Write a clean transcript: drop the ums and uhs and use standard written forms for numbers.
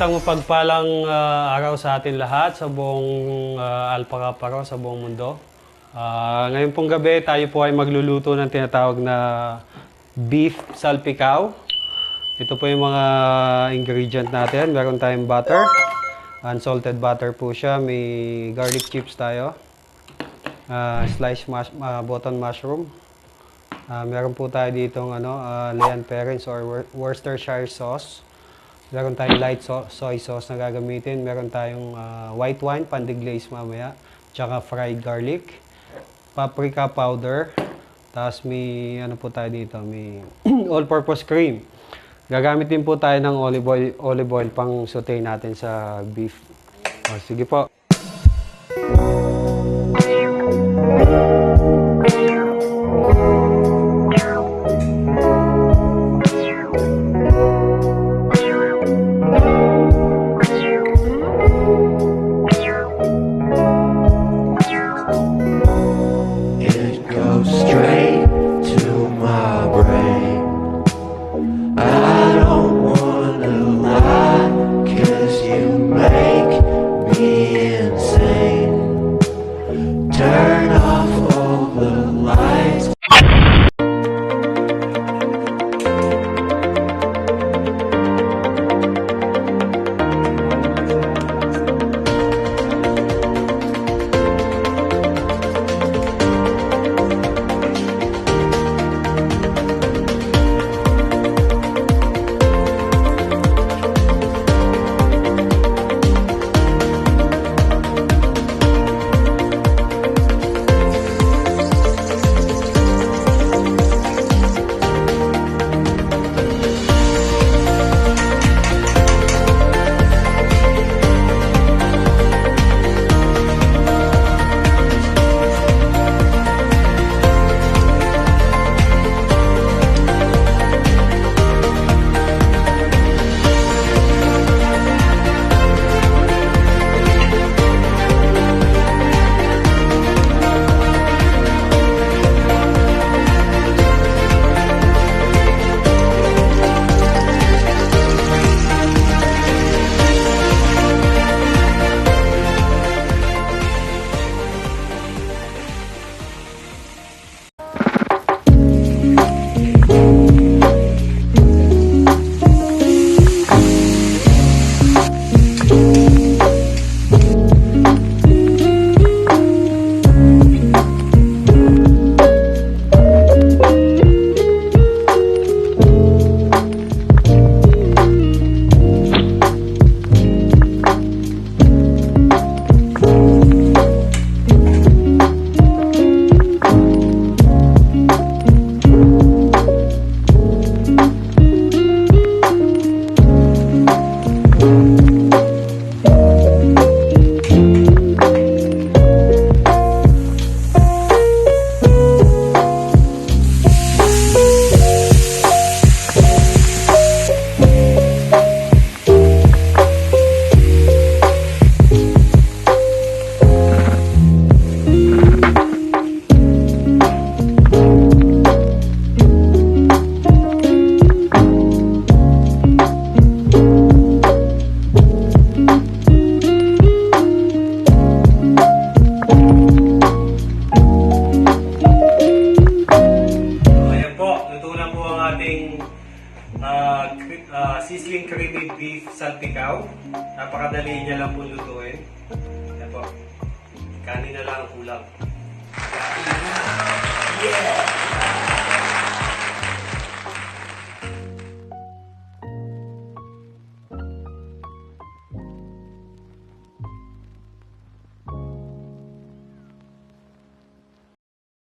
Isang mapagpalang araw sa atin lahat sa buong Alpha Kappa sa buong mundo. Ngayon pong gabi tayo po ay magluluto ng tinatawag na beef salpicao. Ito po yung mga ingredient natin. Meron tayong butter, unsalted butter po siya. May garlic chips tayo, sliced button mushroom. Meron po tayo ditong Leon Perrins or Worcestershire sauce. Meron tayong light soy sauce na gagamitin. Meron tayong white wine, pan-deglaze mamaya. Tsaka fried garlic. Paprika powder. Tapos may po tayo dito, may all-purpose cream. Gagamit din po tayo ng olive oil pang saute natin sa beef. Sige po. Sizzling creamy beef salpicao. Napakadali niya lang po lutuin. Yan po. Kanin na lang ang kulang.